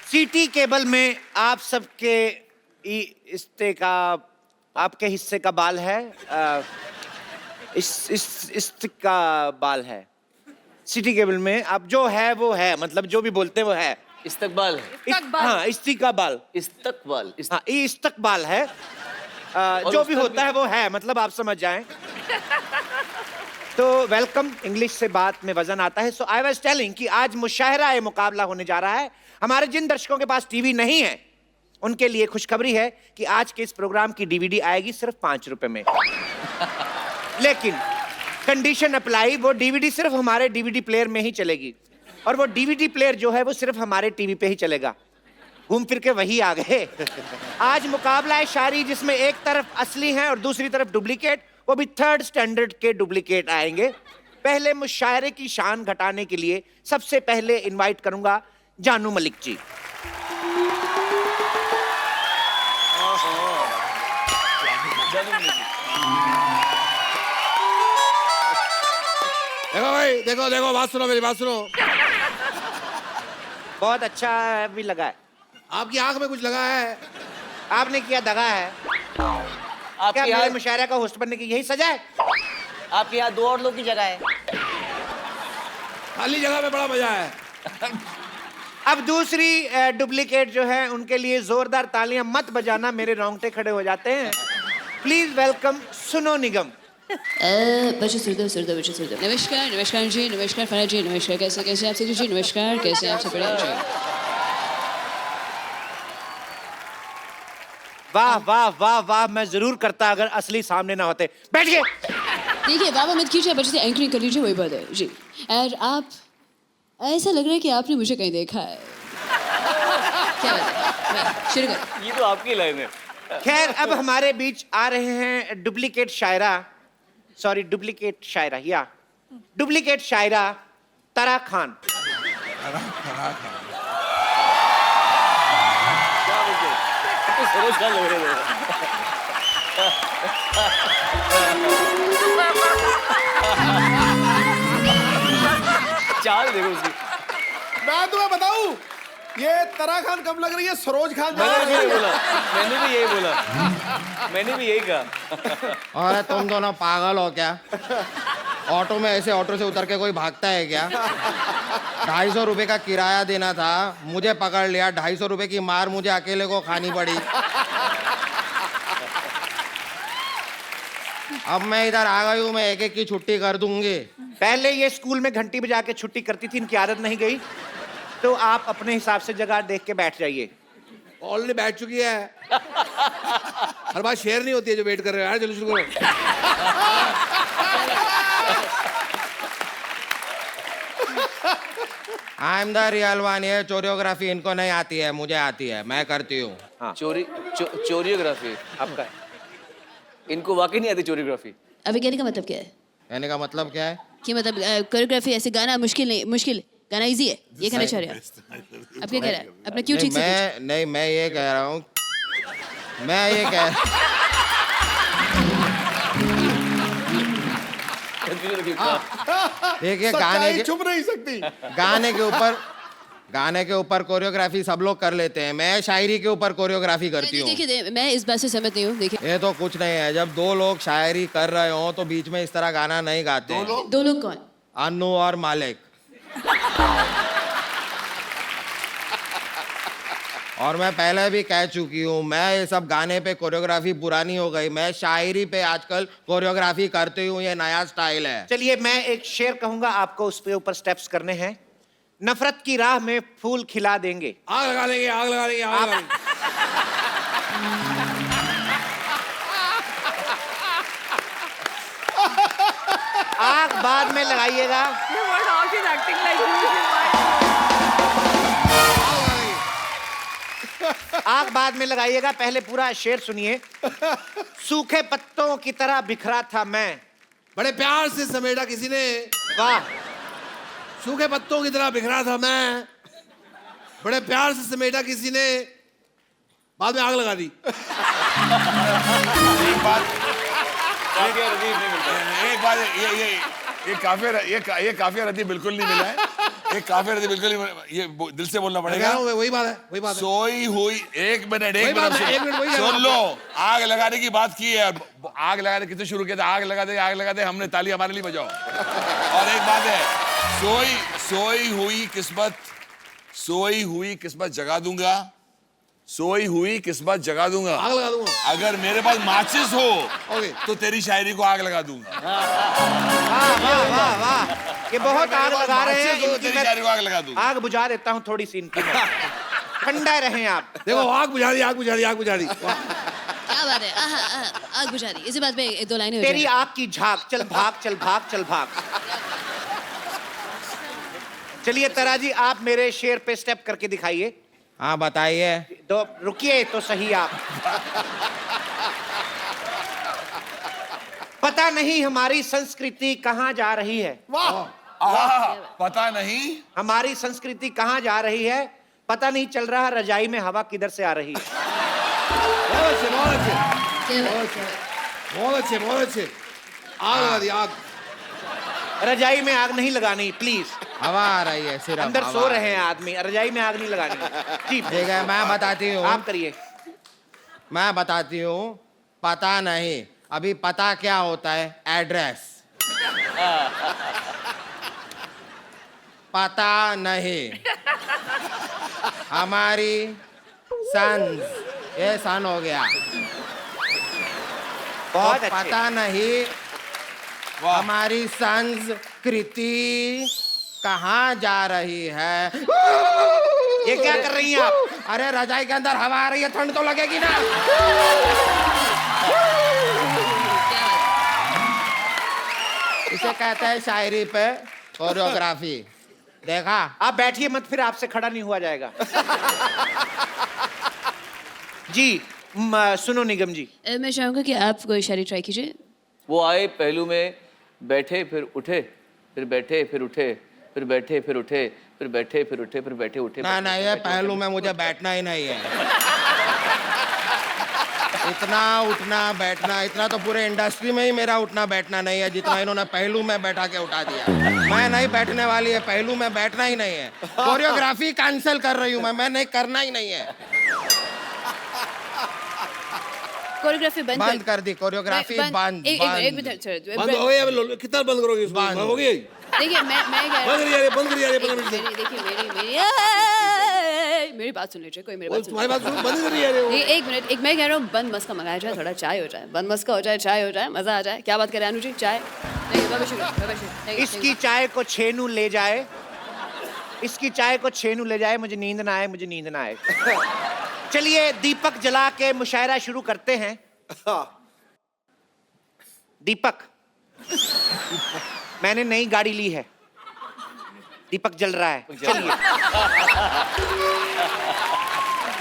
City cable में आप सबके हिस्से का, आपके हिस्से का बाल है, इस का बाल है। सिटी केबल में आप जो है वो है, मतलब जो भी बोलते हैं वो है। इस्तकबाल है। हाँ, इस्तिकबाल। इस्तकबाल हाँ, ये इस्तकबाल है। जो भी होता है वो है, मतलब आप समझ जाएं। तो वेलकम, इंग्लिश से बात में वजन आता है। सो आई वाज टेलिंग कि आज मुशायरा ए मुकाबला होने जा रहा है। हमारे जिन दर्शकों के पास टीवी नहीं है उनके लिए खुशखबरी है कि आज के इस प्रोग्राम की डीवीडी आएगी सिर्फ 5 रुपए में। लेकिन कंडीशन अप्लाई, वो डीवीडी सिर्फ हमारे डीवीडी प्लेयर में ही चलेगी, और वो डीवीडी प्लेयर जो है वो सिर्फ हमारे टीवी पे ही चलेगा। घूम फिर के वही आ गए। आज मुकाबला है शायरी, जिसमें एक तरफ असली है और दूसरी तरफ डुप्लीकेट, वो भी 3rd स्टैंडर्ड के डुप्लीकेट आएंगे। पहले मुशायरे की शान घटाने के लिए सबसे पहले इनवाइट करूंगा जानू मलिक जी। देखो भाई, देखो देखो, बात सुनो, मेरी बात सुनो। बहुत अच्छा भी लगा है। आपकी आंख में कुछ लगा है? आपने किया दगा है। क्या मेरे मुशायरे का होस्ट बनने की यही सजा है? आपके यहाँ 2 और लोग की जगह है। खाली जगह में बड़ा मजा है। अब दूसरी डुप्लीकेट जो है उनके लिए जोरदार तालियां मत बजाना, मेरे रोंगटे खड़े हो जाते हैं। प्लीज वेलकम सुनो निगम। बच्चे सुरदेव बच्चे सुरदेव। नमस्कार नमस्कार जी, नमस्कार फना जी, नमस्कार। कैसे आप जी? नमस्कार, कैसे आप सब? बढ़िया जी। वाह वाह वाह वाह, मैं जरूर करता अगर असली सामने ना होते। बैठ गए। देखिए बाबा मत कीजिए, बच्चे से एंकरिंग कर लीजिए, वही बात है जी। और आप, ऐसा लग रहा है कि आपने मुझे कहीं देखा है। क्या बात है? शुरू कर। ये तो आपकी लाइन है। खैर, अब हमारे बीच आ रहे हैं डुप्लीकेट शायरा, सॉरी डुप्लीकेट शायरा, या डुप्लीकेट शायरा तरा खान। सरोज खान लग रहे थे। चाल देखो उसकी। मैं तुम्हें बताऊं, ये तरा खान कब लग रही है सरोज खान। मैंने भी यही कहा। अरे तुम दोनों पागल हो क्या? ऑटो में ऐसे ऑटो से उतर के कोई भागता है क्या? 250 रुपए का किराया देना था, मुझे पकड़ लिया। 250 रुपए की मार मुझे अकेले को खानी पड़ी। अब मैं इधर आ गई हूँ, मैं एक एक की छुट्टी कर दूंगी। पहले ये स्कूल में घंटी बजा के छुट्टी करती थी, इनकी आदत नहीं गई, तो आप अपने हिसाब से जगह देख के बैठ जाइए। ऑलरेडी बैठ चुकी है। हर बात शेयर नहीं होती है जो वेट कर रहे हैं। चलो शुरू करो। I am the real one. ये चोरियोग्राफी इनको नहीं आती है, मुझे आती है, मैं करती हूँ। हाँ। चोरियोग्राफी आपका है। इनको वाकई नहीं आती चोरियोग्राफी। अभी कहने का मतलब क्या है? कहने का मतलब क्या है? कि मतलब कोरियोग्राफी ऐसे गाना मुश्किल नहीं, मुश्किल गाना इजी है, ये कहना चाह रहे हैं आप? क्या कह रहा है? अपना क्यों ठीक से नहीं, मैं ये कह रहा हूँ, मैं ये कह देखिए, छुप नहीं सकती। गाने के ऊपर कोरियोग्राफी सब लोग कर लेते हैं, मैं शायरी के ऊपर कोरियोग्राफी करती हूँ। देखिए मैं इस बात से सहमत नहीं हूँ। देखिए ये तो कुछ नहीं है, जब 2 लोग शायरी कर रहे हो तो बीच में इस तरह गाना नहीं गाते हैं। 2 लोग कौन? अनु और मालिक। और मैं पहले भी कह चुकी हूँ, मैं ये सब गाने पे कोरियोग्राफी पुरानी हो गई, मैं शायरी पे आजकल कोरियोग्राफी करती हूँ, ये नया स्टाइल है। चलिए, मैं एक शेर कहूंगा, आपको उस पे ऊपर स्टेप्स करने हैं। नफरत की राह में फूल खिला देंगे। आग लगा लेंगे, आग लगा लेंगे, आग लगा लेंगे। आग बाद में लगाइएगा। आग बाद में लगाइएगा, पहले पूरा शेर सुनिए। सूखे पत्तों की तरह बिखरा था मैं। बड़े प्यार से समेटा किसी ने। वाह। सूखे पत्तों की तरह बिखरा था मैं, बड़े प्यार से समेटा किसी ने, बाद में आग लगा दी। एक बात, ये काफिया रद्दी बिल्कुल नहीं मिला है। एक काफिर थी बिल्कुल ही, ये दिल से बोलना मैं कह पड़ेगा। रहा हूँ, वही बात है, वही बात है। सोई हुई, एक मिनट वही बात है, एक मिनट, वही कह रहा सुन हूँ। लो, आग लगाने की बात की है, आग लगाने कितने शुरू किया था, आग लगा दे, हमने ताली हमारे लिए बजाओ। और एक बात है, सोई हुई किस्मत जगा दूंगा, सोई हुई किस्मत जगा दूंगा। आग लगा दूंगा। अगर मेरे पास माचिस हो ओके। तो तेरी शायरी को आग लगा दूंगा। वाह वाह वाह वाह, ये बहुत आग लगा रहे हैं। माचिस हो तो इनकी तेरी मैं शायरी को आग लगा दूंगा। आग बुझा देता हूँ थोड़ी सी इनकी मैं। ठंडा रहें आप। देखो आग बुझा दी, आग बुझा दी, आग बुझा दी। वाह। क्या बात है, आग बुझा दी। इसी बात पे एक दो लाइनें हो तेरी जाएंगी। आग की झाग, चल भाग चल भाग चल भाग। चलिए तारा जी, आप मेरे शेर पे स्टेप करके दिखाइए। हाँ बताइए। तो रुकिए तो सही आप। पता नहीं हमारी संस्कृति कहाँ जा रही है, पता नहीं हमारी संस्कृति कहाँ जा रही है, पता नहीं चल रहा रजाई में हवा किधर से आ रही है। बहुत अच्छे, बहुत अच्छे, क्या बात बहुत अच्छे, बहुत अच्छे, बहुत अच्छे। आग लगा दी, आग। रजाई में आग नहीं लगानी प्लीज। हवा आ रही है सिर्फ। अंदर हवा सो आ रहे रही हैं आदमी, रजाई में आग नहीं लगानी। जी ठीक है, मैं बताती हूँ। आप करिए। मैं बताती हूँ। पता नहीं, अभी पता क्या होता है? एड्रेस। पता नहीं हमारी सन, ये सन हो गया। बहुत तो अच्छे। पता नहीं हमारी संस्कृति कहाँ जा रही है। ये क्या कर रही हैं आप? अरे रजाई के अंदर हवा आ रही है, ठंड तो लगेगी ना। इसे कहते हैं शायरी पे कोरियोग्राफी। देखा? आप बैठिए मत, फिर आपसे खड़ा नहीं हुआ जाएगा। जी सुनो निगम जी। मैं चाहूंगा कि आप कोई शायरी ट्राई कीजिए। वो आए पहलू में, बैठे फिर उठे, फिर बैठे फिर उठे, फिर बैठे फिर उठे, फिर बैठे फिर उठे, फिर बैठे उठे। ना ना, ये पहलू में मुझे बैठना ही नहीं है। इतना उठना बैठना, इतना तो पूरे इंडस्ट्री में ही मेरा उठना बैठना नहीं है जितना इन्होंने पहलू में बैठा के उठा दिया। मैं नहीं बैठने वाली है, पहलू में बैठना ही नहीं है। कोरियोग्राफी कैंसिल कर रही हूँ मैं नहीं करना ही नहीं है। कोरियोग्राफी बंद कर दी, कोरियोग्राफी बंद। एक मिनट सर, बंद हो गई, अब कितना बंद करोगे इसको? बंद। हो गई? देखिए मैं बंद करिए, अरे बंद करिए, अरे 15 मिनट से। देखिए मेरी बात सुन लीजिए, कोई मेरी वो बात सुन तुम्हारी बात सुनो, बंद करिए, अरे वो। एक मिनट, एक मैं कह रहा हूँ बंद मस्का मंगाया जाए, थोड़ा चाय हो जाए, बंद मस्का हो जाए, चाय हो जाए, मजा आ जाए। क्या बात करें अनु जी? चाय नहीं, बाबा शुक्र, बाबा शुक्र। इसकी चाय को छेनू ले जाए, इसकी चाय को छेनू ले जाए, मुझे नींद ना आए, मुझे नींद ना आए। चलिए दीपक जला के मुशायरा शुरू करते हैं। दीपक, मैंने नई गाड़ी ली है। दीपक जल रहा है, चलिए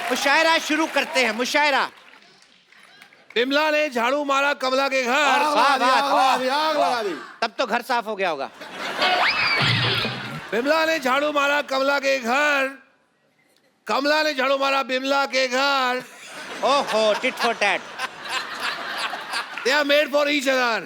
मुशायरा शुरू करते हैं। मुशायरा। बिमला ने झाड़ू मारा कमला के घर। वाह, वाह, आग लगा दी। तब तो घर साफ हो गया होगा। बिमला ने झाड़ू मारा कमला के घर, कमला ने झाड़ू मारा बिमला के घर। ओहो, tit for tat. They are made for each other.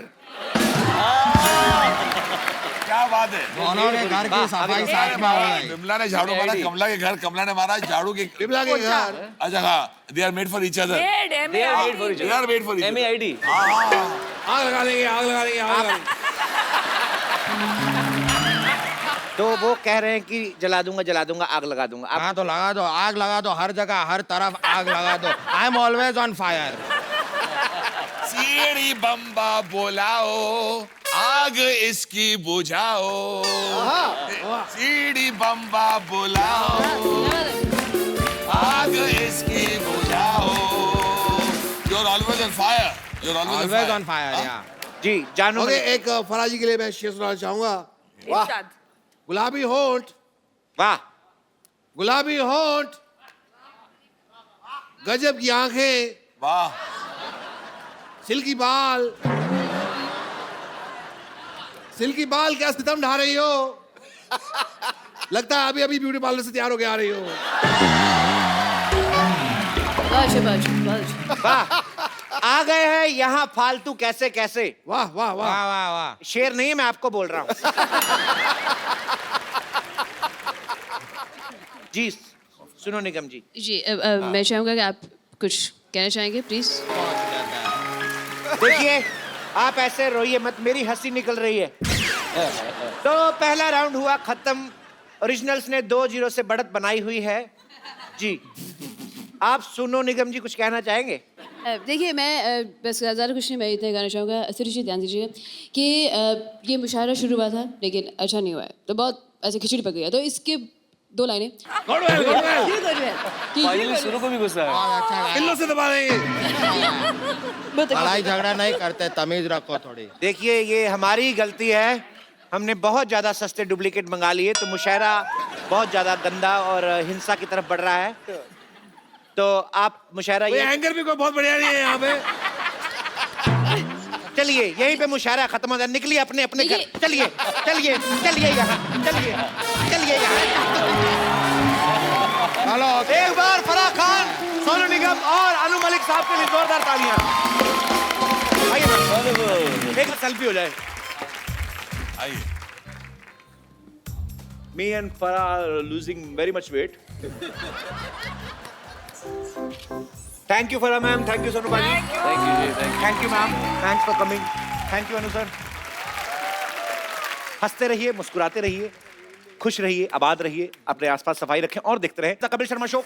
क्या बात है। दोनों के घर की सफाई साथ में हो गई। बिमला ने झाड़ू मारा कमला के घर, कमला ने मारा झाड़ू के बिमला के घर। अच्छा हाँ, they are made for each other. They are made for each They other. are made for each other. MEID. आग लगा देंगे, आग लगा देंगे, आग लगा देंगे। तो वो कह रहे हैं कि जला दूंगा, आग लगा दूंगा। आप हाँ तो लगा दो, आग लगा दो, हर जगह हर तरफ आग लगा दो। I am always on fire. सीढ़ी बम्बा बोलाओ, आग इसकी बुझाओ। सीढ़ी बम्बा बुलाओ, आग इसकी बुझाओ। You're always on fire. You're always on always fire. On fire या। जी जानू ओके, एक फराजी के लिए मैं शेर सुनाना चाहूंगा। वाह, गुलाबी होंठ, वाह, गुलाबी होंठ, गजब की आंखें, वाह। सिल्की बाल, सिल्की बाल, क्या सितम ढा रही हो? लगता है अभी अभी ब्यूटी पार्लर से तैयार होके आ रही हो। वाह। आ गए हैं यहाँ फालतू कैसे कैसे। वाह वाह वाह। वाह वाह वाह। शेर नहीं है, मैं आपको बोल रहा हूँ। जी सुनो निगम जी। जी मैं चाहूँगा कि आप कुछ कहना चाहेंगे प्लीज़। देखिए आप ऐसे रोइए मत, मेरी हंसी निकल रही है। तो पहला राउंड हुआ खत्म, ओरिजिनल्स ने 2-0 से बढ़त बनाई हुई है। जी आप सोनू निगम जी कुछ कहना चाहेंगे? देखिए मैं बस ज़्यादा कुछ नहीं, मैं इतना कहना चाहूँगा सिर्फ जी ध्यान दीजिए कि ये मुशायरा शुरू हुआ था लेकिन अच्छा नहीं हुआ है, तो बहुत ऐसे खिचड़ी पक गई है, तो इसके 2 लाइनें गुड वेल गुड वेल ये कर रहे हैं कि ये फाइनली सुनो को भी गुस्सा है। अच्छा किल्लों से दबा देंगे। लड़ाई झगड़ा नहीं करते, तमीज रखो थोड़ी। देखिए ये हमारी गलती है, हमने बहुत ज्यादा सस्ते डुप्लीकेट मंगा लिए, तो मुशायरा बहुत ज्यादा गंदा और हिंसा की तरफ बढ़ रहा है। तो आप मुशायरा कोई ये एंकर भी कोई बहुत बढ़िया नहीं है यहाँ पे। चलिए यहीं पे मुशायरा खत्म हो जाए, निकलिए अपने अपने घर। देखिए- चलिए चलिए चलिए यहाँ, चलिए चलिए यहाँ। चलो एक बार फराह खान, सोनू निगम और अनु मलिक साहब के लिए जोरदार तालियां। आइए ना, एक सेल्फी हो जाए। आइए Me and Farah are losing very much weight. Thank you Farah ma'am, thank you Sonu Baji. Thank you जी, thank Thank you ma'am, thanks for coming. Thank you Anu sir. हंसते रहिए, मुस्कुराते रहिए, खुश रहिए, आबाद रहिए, अपने आसपास सफाई रखें और देखते रहें the Kapil Sharma show.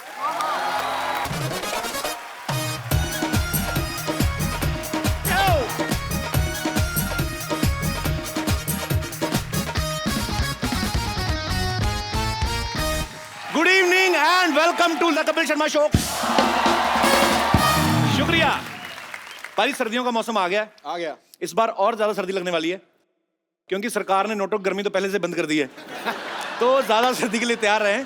Good evening and welcome to the Kapil Sharma show. शुक्रिया। भाई सर्दियों का मौसम आ गया। इस बार और ज्यादा सर्दी लगने वाली है क्योंकि सरकार ने नोटों की गर्मी तो पहले से बंद कर दी है, तो ज्यादा सर्दी के लिए तैयार रहें।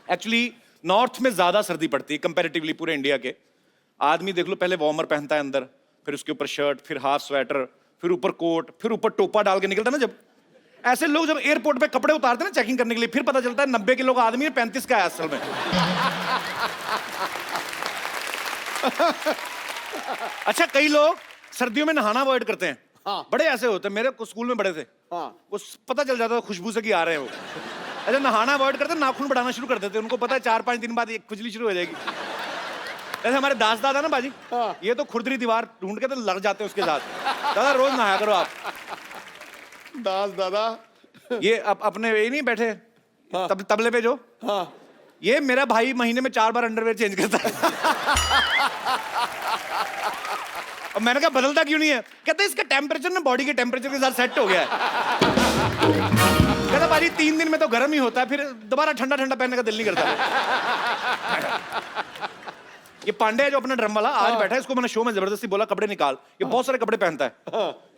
एक्चुअली नॉर्थ में ज्यादा सर्दी पड़ती है कंपैरेटिवली पूरे इंडिया के। आदमी देख लो, पहले वार्मर पहनता है अंदर, फिर उसके ऊपर शर्ट, फिर हाफ स्वेटर, फिर ऊपर कोट, फिर ऊपर टोपा डाल के निकलता है ना। जब ऐसे लोग जब एयरपोर्ट पे कपड़े उतारते हैं ना चेकिंग करने के लिए, फिर पता चलता है 90 किलो का आदमी है, 35 का है असल में। अच्छा कई लोग सर्दियों में नहाना अवॉइड करते हैं। बड़े ऐसे होते हैं, मेरे स्कूल में बड़े थे, वो पता चल जाता था खुशबू से कि आ रहे हैं वो। अच्छा नहाना अवॉइड करते, नाखून बढ़ाना शुरू कर देते, उनको पता है 4-5 दिन बाद एक खुजली शुरू हो जाएगी। जैसे हमारे दास दादा ना बाजी, ये तो खुरदरी दीवार ढूंढ के तो लड़ जाते हैं उसके साथ। दादा रोज नहाया करो आप। दास दादा ये अपने ये नहीं बैठे तबले पे जो, ये मेरा भाई महीने में 4 बार अंडरवेयर चेंज करता है। और मैंने कहा बदलता क्यों नहीं है? कहते इसका टेम्परेचर ना बॉडी के टेम्परेचर के साथ सेट हो गया है। कहता भाई 3 दिन में तो गर्म ही होता है, फिर दोबारा ठंडा ठंडा पहनने का दिल नहीं करता। ये पांडे है जो अपना ड्रम वाला, आज बैठा है, इसको मैंने शो में जबरदस्ती बोला कपड़े निकाल, ये बहुत सारे कपड़े पहनता है।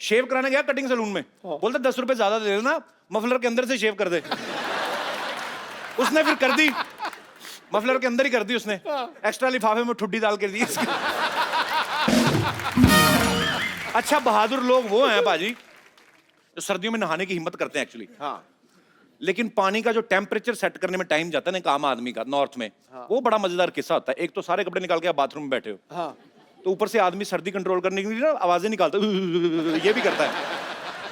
शेव कराने गया कटिंग सैलून में, बोलता 10 रुपए ज्यादा दे देना, मफलर के अंदर से शेव कर दे। उसने फिर कर दी, मफलर के अंदर ही कर दी उसने, एक्स्ट्रा लिफाफे में ठुड्डी डाल के दी। अच्छा बहादुर लोग वो हैं बाजी जो सर्दियों में नहाने की हिम्मत करते हैं एक्चुअली। लेकिन पानी का जो टेम्परेचर सेट करने में टाइम जाता है ना एक आम आदमी का नॉर्थ में, वो बड़ा मजेदार किस्सा होता है। एक तो सारे कपड़े निकाल के आप बाथरूम में बैठे हो, तो ऊपर से आदमी सर्दी कंट्रोल करने के लिए ना आवाजें निकालता है, ये भी करता है।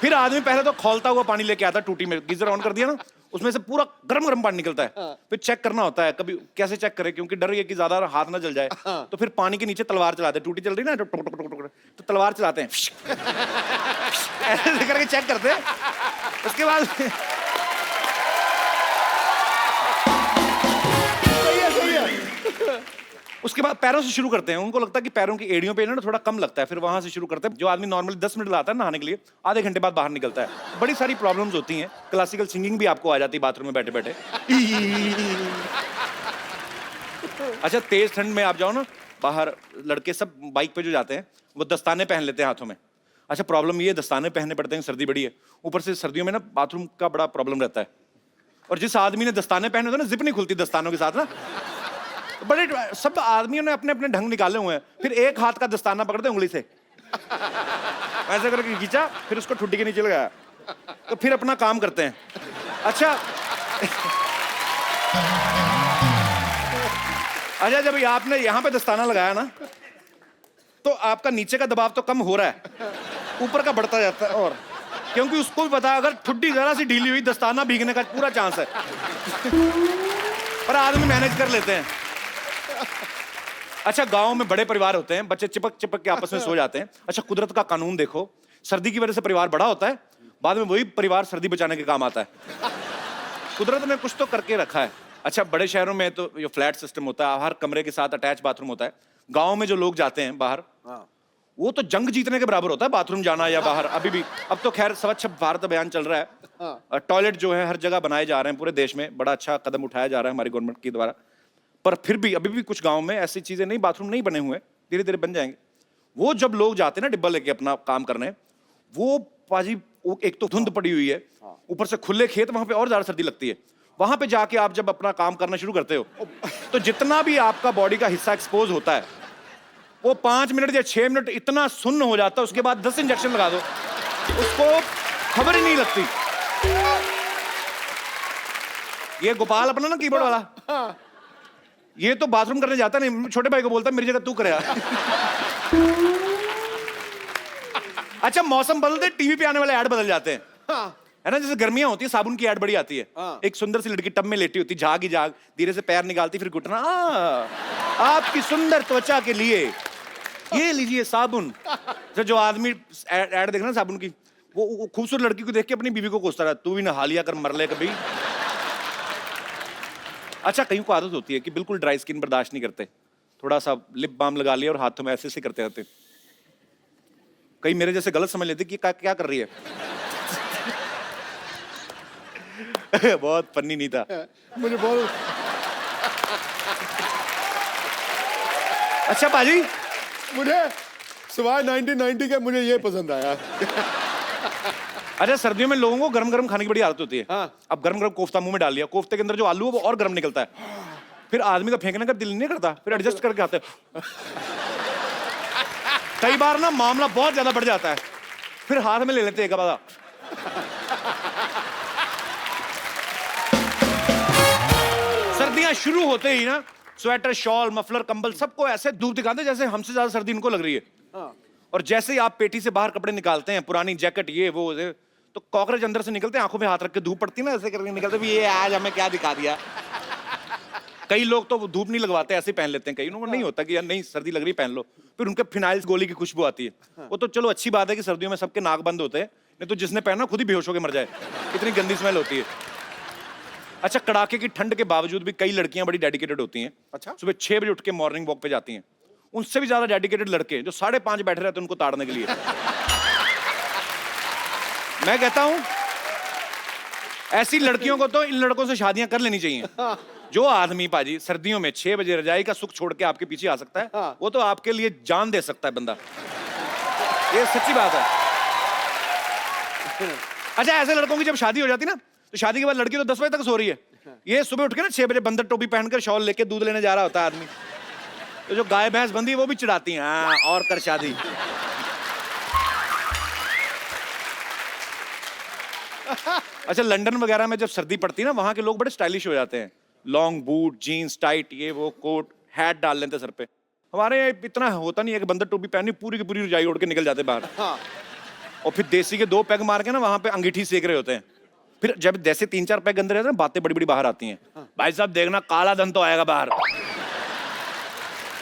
फिर आदमी पहले तो खौलता हुआ पानी लेके आता है टूटी में, गीजर ऑन कर दिया ना, उसमें से पूरा गरम गरम पानी निकलता है। फिर चेक करना होता है, कभी कैसे चेक करे, क्योंकि डर ये कि ज्यादा हाथ ना जल जाए, तो फिर पानी के नीचे तलवार चलाते हैं। टूटी चल रही ना तो तलवार चलाते हैं, ऐसे करके चेक करते हैं। उसके बाद उसके बाद पैरों से शुरू करते हैं। उनको लगता है कि पैरों की एड़ियों पे ना थोड़ा कम लगता है, फिर वहां से शुरू करते हैं। जो आदमी नॉर्मली 10 मिनट लाता है नहाने के लिए, आधे घंटे बाद बाहर निकलता है। बड़ी सारी प्रॉब्लम्स होती हैं। क्लासिकल सिंगिंग भी आपको आ जाती है बाथरूम में बैठे बैठे। अच्छा तेज ठंड में आप जाओ ना बाहर, लड़के सब बाइक पे जो जाते हैं वो दस्ताने पहन लेते हैं हाथों में। अच्छा प्रॉब्लम ये दस्ताने पहनने पड़ते हैं, सर्दी बड़ी है, ऊपर से सर्दियों में ना बाथरूम का बड़ा प्रॉब्लम रहता है। और जिस आदमी ने दस्ताने पहने होते हैं ना, जिप नहीं खुलती दस्तानों के साथ ना, बड़े सब आदमियों ने अपने अपने ढंग निकाले हुए हैं। फिर एक हाथ का दस्ताना पकड़ते उंगली से ऐसे करके खींचा, फिर उसको ठुड्डी के नीचे लगाया, तो फिर अपना काम करते हैं। अच्छा अच्छा जब आपने यहाँ पे दस्ताना लगाया ना, तो आपका नीचे का दबाव तो कम हो रहा है, ऊपर का बढ़ता जाता है। और क्योंकि उसको भी पता है अगर ठुड्डी जरा सी ढीली हुई दस्ताना भीगने का पूरा चांस है। पर आदमी मैनेज कर लेते हैं। अच्छा, गांव में बड़े परिवार होते हैं, बच्चे चिपक चिपक के आपस में सो जाते हैं। अच्छा, कुदरत का कानून देखो, सर्दी की वजह से परिवार बड़ा होता है, बाद में वही परिवार सर्दी बचाने के काम आता है। कुदरत ने कुछ तो करके रखा है। अच्छा, बड़े शहरों में तो ये फ्लैट सिस्टम होता है, हर कमरे के साथ अटैच बाथरूम होता है। गांव में जो लोग जाते हैं बाहर, वो तो जंग जीतने के बराबर होता है बाथरूम जाना या बाहर। अभी भी, अब तो खैर स्वच्छ भारत अभियान चल रहा है, टॉयलेट जो है हर जगह बनाए जा रहे हैं पूरे देश में, बड़ा अच्छा कदम उठाया जा रहा है हमारी गवर्नमेंट के द्वारा। पर फिर भी अभी भी कुछ गांव में ऐसी चीजें नहीं, बाथरूम नहीं बने हुए, धीरे धीरे बन जाएंगे। वो जब लोग जाते हैं ना डिब्बा लेके अपना काम करने, वो पाजी, वो एक तो धुंध पड़ी हुई है, ऊपर से खुले खेत, वहां पे और ज्यादा सर्दी लगती है। वहां पे जाके आप जब अपना काम करना शुरू करते हो, तो जितना भी आपका बॉडी का हिस्सा एक्सपोज होता है, वो 5 मिनट या 6 मिनट इतना सुन्न हो जाता है, उसके बाद 10 इंजेक्शन लगा दो, उसको खबर ही नहीं लगती। ये गोपाल अपना ना कीबोर्ड वाला, ये तो बाथरूम करने जाता नहीं, छोटे भाई को बोलता मेरी जगह तू करे। अच्छा, मौसम बदलते टीवी पे आने वाले ऐड बदल जाते हैं, है ना। जैसे गर्मियां होती है, साबुन की ऐड बड़ी आती है, एक सुंदर सी लड़की टब में लेटी होती, झाग ही झाग, धीरे से पैर निकालती, फिर घुटना, आपकी सुंदर त्वचा के लिए ये लीजिए साबुन। तो जो आदमी ऐड देख रहा है साबुन की, वो खूबसूरत लड़की को देख के अपनी बीवी को कोसता रहा, तू भी नहा लिया कर, मर ले कभी। अच्छा, कहीं को आदत होती है कि बिल्कुल ड्राई स्किन बर्दाश्त नहीं करते, थोड़ा सा लिप बाम लगा लिया और हाथों में ऐसे ऐसे करते रहते। कई मेरे जैसे गलत समझ लेते कि क्या कर रही है। बहुत फनी नहीं था मुझे बहुत। अच्छा पाजी, मुझे सिवाय 1990 के मुझे ये पसंद आया। अच्छा, सर्दियों में लोगों को गरम गरम खाने की बड़ी आदत होती है। अब गरम गरम कोफ्ता मुंह में डाल लिया, कोफ्ते के अंदर जो आलू है वो और गरम निकलता है, फिर आदमी का फेंकने का दिल नहीं करता, फिर एडजस्ट करके खाते हैं। कई बार ना मामला बहुत ज्यादा बढ़ जाता है, फिर हाथ में ले लेते हैं एक। सर्दियां शुरू होते ही ना स्वेटर, शॉल, मफलर, कंबल सबको ऐसे धूप दिखाते जैसे हमसे ज्यादा सर्दी इनको लग रही है। और जैसे ही आप पेटी से बाहर कपड़े निकालते हैं, पुरानी जैकेट ये वो, तो कॉकरोच अंदर से निकलते हैं, आंखों में हाथ रख के धूप पड़ती है ना, ऐसे करके निकलते भी, ये आज हमें क्या दिखा दिया। कई लोग तो धूप नहीं लगवाते, ऐसे पहन लेते हैं, कई लोगों को नहीं होता कि यार नहीं सर्दी लग रही पहन लो, फिर उनके फिनाइल गोली की खुशबू आती है। वो तो चलो अच्छी बात है कि सर्दियों में सबके नाक बंद होते हैं, नहीं तो जिसने पहना खुद ही बेहोश होकर मर जाए, इतनी गंदी स्मेल होती है। अच्छा, कड़ाके की ठंड के बावजूद भी कई लड़कियां बड़ी डेडिकेटेड होती हैं। अच्छा, सुबह 6 बजे उठ के मॉर्निंग वॉक पे जाती हैं। उनसे भी ज्यादा डेडिकेटेड लड़के जो 5:30 बैठे रहते हैं उनको ताड़ने के लिए। मैं कहता हूं ऐसी लड़कियों को तो इन लड़कों से शादियां कर लेनी चाहिए। जो आदमी पाजी सर्दियों में 6 बजे रजाई का सुख छोड़ के आपके पीछे आ सकता है, वो तो आपके लिए जान दे सकता है बंदा, ये सच्ची बात है। अच्छा, ऐसे लड़कों की जब शादी हो जाती ना, तो शादी के बाद लड़की तो 10 बजे तक सो रही है, ये सुबह उठ के ना 6 बजे बंदर टोपी पहनकर शॉल लेके दूध लेने जा रहा होता है आदमी। तो जो गाय भैंस बंदी है वो भी चिढ़ाती हैं, हाँ और कर शादी। अच्छा, लंदन वगैरह में जब सर्दी पड़ती है ना, वहां के लोग बड़े स्टाइलिश हो जाते हैं, लॉन्ग बूट, जीन्स टाइट, ये वो, कोट, हैट डाल लेते सर पे। हमारे यहाँ इतना होता नहीं है कि बंदर टोपी पहनी पूरी की पूरी रजाई ओढ़ के निकल जाते बाहर। और फिर देसी के 2 पैग मार के ना वहां पे अंगीठी सेक रहे होते हैं। फिर जब जैसे 3-4 पैग अंदर रहते हैं, बातें बड़ी बड़ी बाहर आती हैं, भाई साहब देखना काला धन तो आएगा बाहर।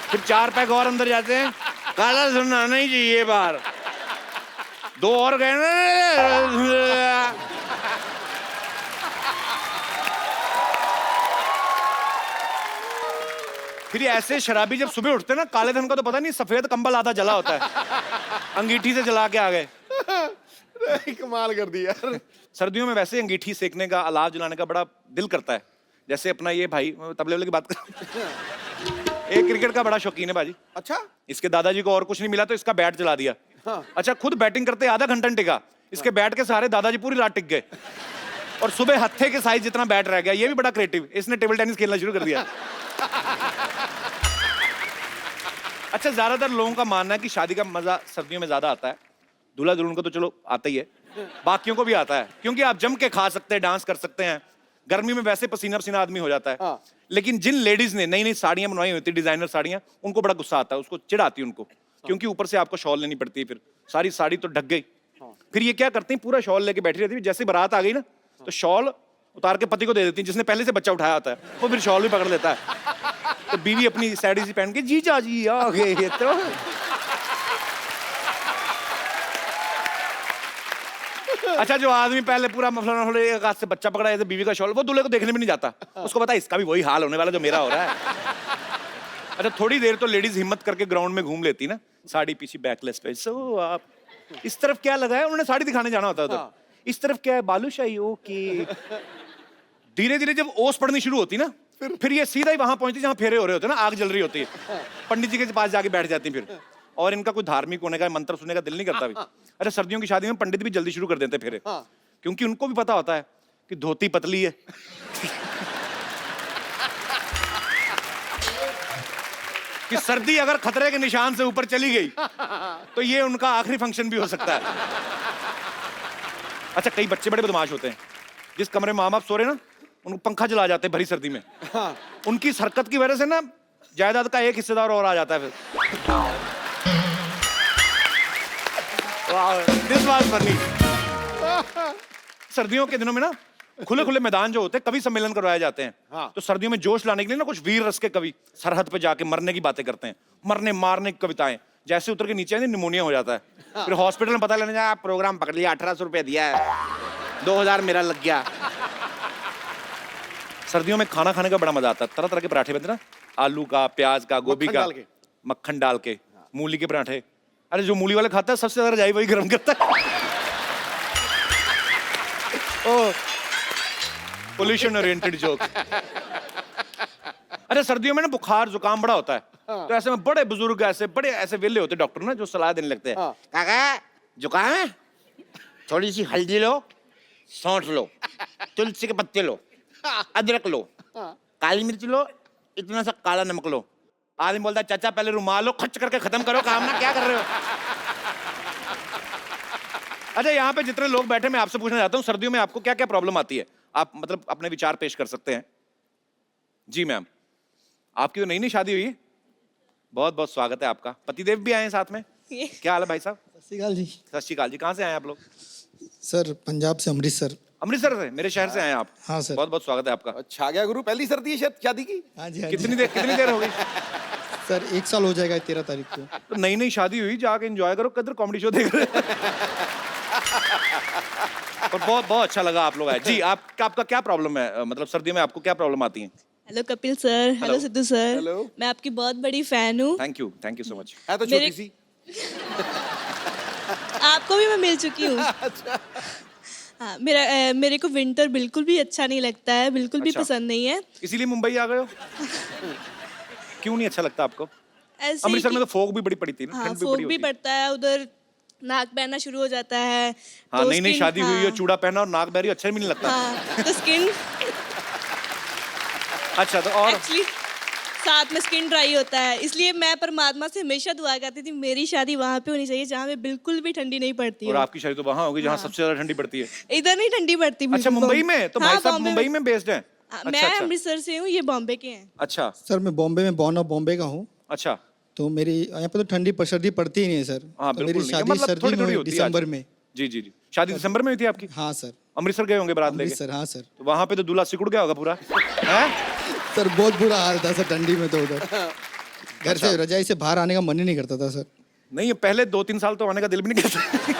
फिर 4 पैग और अंदर जाते हैं, काला धन आना ही चाहिए बाहर। 2 और गए ना, फिर ऐसे शराबी जब सुबह उठते हैं ना, काले धन का तो पता नहीं, सफेद कंबल आधा जला होता है, अंगीठी से जला के आ गए। कमाल कर दिया यार। सर्दियों में वैसे अंगीठी सेकने का, अलाव जलाने का बड़ा दिल करता है। जैसे अपना ये भाई, तबले वाले की बात कर, एक क्रिकेट का बड़ा शौकीन है बाजी। अच्छा, इसके दादाजी को और कुछ नहीं मिला तो इसका बैट जला दिया। अच्छा, खुद बैटिंग करते आधा घंटा टिका, इसके बैट के सहारे दादाजी पूरी रात टिक गए, और सुबह हत्थे के साइज जितना बैट रह गया। ये भी बड़ा क्रिएटिव, इसने टेबल टेनिस खेलना शुरू कर दिया। अच्छा, ज्यादातर लोगों का मानना है कि शादी का मजा सर्दियों में ज्यादा आता है। दूल्हा दुल्हन को तो चलो आता ही है, बाकियों को भी आता है, क्योंकि आप जम के खा सकते हैं, डांस कर सकते हैं। गर्मी में वैसे पसीना पसीना आदमी हो जाता है। लेकिन जिन लेडीज ने नई नई साड़ियां बनवाई होती, डिजाइनर साड़ियां, उनको बड़ा गुस्सा आता है, उसको चिढ़ आती है उनको, क्योंकि ऊपर से आपको शॉल लेनी पड़ती है, फिर सारी साड़ी तो ढक गई। फिर ये क्या करती है, पूरा शॉल लेके बैठी रहती है, जैसे बारात आ गई ना, तो शॉल उतार के पति को दे देती हैं, जिसने पहले से बच्चा उठाया होता है, वो फिर शॉल भी पकड़ लेता है। तो बीवी अपनी साड़ी सी पहन के जीजा जी आ गए ये तो। अच्छा, जो आदमी पहले पूरा मफलर एक हाथ से बच्चा पकड़ा है, बीवी का शॉल, वो दूल्हे को देखने भी नहीं जाता, उसको पता है इसका भी वही हाल होने वाला जो मेरा हो रहा है। अच्छा, थोड़ी देर तो लेडीज हिम्मत करके ग्राउंड में घूम लेती ना, साड़ी पीछे बैकलेस पे। सो आप इस तरफ क्या लगा है, उन्होंने साड़ी दिखाने जाना होता है उधर, इस तरफ क्या है, बालूशाही। ओके। धीरे धीरे जब ओस पड़नी शुरू होती ना, फिर ये सीधा ही वहां पहुंचती जहां फेरे हो रहे होते ना, आग जल रही होती है, पंडित जी के पास जाके बैठ जाती फिर, और इनका कोई धार्मिक होने का, मंत्र सुनने का दिल नहीं करता भी। अच्छा, सर्दियों की शादी में पंडित भी जल्दी शुरू कर देते फेरे, क्योंकि उनको भी पता होता है कि धोती पतली है। कि सर्दी अगर खतरे के निशान से ऊपर चली गई तो ये उनका आखिरी फंक्शन भी हो सकता है। अच्छा, कई बच्चे बड़े बदमाश होते हैं, जिस कमरे में माँ बाप सो रहे ना, उनको पंखा जला जाते हैं भरी सर्दी में। उनकी इस हरकत की वजह से ना जायदाद का एक हिस्सेदार और आ जाता है फिर। This was funny. सर्दियों के दिनों में ना खुले खुले मैदान जो होते हैं, कवि सम्मेलन करवाए जाते हैं। तो सर्दियों में जोश लाने के लिए ना कुछ वीर रस के कवि सरहद पे जाके मरने की बातें करते हैं, मरने मारने की कविताएं। जैसे उतर के नीचे आए निमोनिया हो जाता है, फिर हॉस्पिटल में पता लेने जाए, प्रोग्राम पकड़ लिया, 1800 रुपया दिया है, 2000 मेरा लग गया। सर्दियों में खाना खाने का बड़ा मजा आता है, तरह तरह के पराठे बनते ना, आलू का, प्याज का, गोभी का, मक्खन डाल के, मूली के पराठे। अरे जो मूली वाले खाता है सबसे ज्यादा रजाई वही गर्म करता है। ओ, पोल्यूशन ओरिएंटेड जोक। अरे सर्दियों में ना बुखार जुकाम बड़ा होता है, तो ऐसे में बड़े बुजुर्ग ऐसे वेले होते डॉक्टर ना, जो सलाह देने लगते हैं, काका जुकाम है, थोड़ी सी हल्दी लो, सौंठ लो, तुलसी के पत्ते लो, अदरक लो, काली मिर्च लो, इतना सा काला नमक लो। आदमी बोलता है चाचा पहले रुमाल लो, खच करके खत्म करो काम ना, क्या कर रहे हो। अच्छा, यहाँ पे जितने लोग बैठे, मैं आपसे पूछना चाहता हूँ, सर्दियों में आपको क्या क्या प्रॉब्लम आती है? आप मतलब अपने विचार पेश कर सकते हैं। जी मैम, आपकी तो नई नई शादी हुई है, बहुत बहुत स्वागत है आपका। पतिदेव भी आए हैं साथ में, क्या हाल है भाई साहब? सत श्री अकाल जी। सत श्री अकाल जी। कहाँ से आए आप लोग? सर पंजाब से, अमृतसर। अमृतसर से, मेरे शहर से आए हैं आप? हाँ सर। बहुत बहुत स्वागत है आपका। अच्छा आ गया गुरु, पहली सर्दी है शायद शादी की। हाँ जी, हाँ कितनी देर हो गई? सर 1 साल हो जाएगा 13 तारीख को। तो नई नई शादी हुई, जाके एंजॉय करो, किधर कॉमेडी शो देख रहे हो? और बहुत बहुत अच्छा लगा आप लोग आए। जी, आपका क्या प्रॉब्लम है, मतलब सर्दियों में आपको क्या प्रॉब्लम आती है? Hello Kapil sir, hello Sidhu sir. Hello. मैं आपकी बहुत बड़ी फैन हूँ। Thank you so much. है तो मेरे- छोटी सी। आपको भी मैं मिल चुकी हूँ। हाँ, मेरे को विंटर बिल्कुल भी अच्छा नहीं लगता है, बिल्कुल भी अच्छा। पसंद नहीं है। इसीलिए मुंबई आ गए हो? क्यों नहीं अच्छा लगता आपको? ऐसे अमृतसर कि- में तो फोग भी बड़ी पड़ी थी ना, हाँ, ठंड भी फोग बड़ी भी होती है। पड़ता है उधर, नाक बहना शुरू हो जाता है। हाँ, तो नई नई skin- शादी हुई है, हाँ, चूड़ा पहना और नाक बहरी, अच्छा भी नहीं लगता। हाँ, तो स्किन अच्छा, तो और एक्चुअली साथ में स्किन ड्राई होता है, इसलिए मैं परमात्मा से हमेशा दुआ करती थी मेरी शादी वहाँ पे होनी चाहिए जहाँ पे बिल्कुल भी ठंडी नहीं पड़ती और हो। आपकी शादी तो वहां होगी जहाँ सबसे ज्यादा ठंडी पड़ती है। इधर नहीं ठंडी पड़ती। अच्छा, बिल्कुल मुंबई बॉम्बे- में? तो हाँ, भाई साहब बॉम्बे मुंबई में बेस्ड हैं? हाँ, अच्छा, मैं अच्छा। अमृतसर से हूँ, ये बॉम्बे के हैं। अच्छा सर मैं बॉम्बे में बॉर्न ऑफ बॉम्बे का हूँ, अच्छा। तो मेरी यहाँ पे तो ठंडी सर्दी पड़ती ही नहीं है सर। हाँ, तो बिल्कुल मेरी नहीं है, शादी मतलब सर्दी थोड़ी में थोड़ी हुई, होती है दिसंबर आज। में। जी। शादी दिसंबर में हुई थी आपकी? हाँ सर। अमृतसर गए होंगे बारात लेके? अमृतसर, हाँ सर। तो वहां पे तो दूल्हा सिकुड़ गया होगा पूरा, हैं? सर बहुत बुरा हाल था सर ठंडी में, तो उधर घर से रजाई से बाहर आने का मन ही नहीं करता था सर। नहीं, ये पहले 2-3 साल तो आने का दिल भी नहीं करता।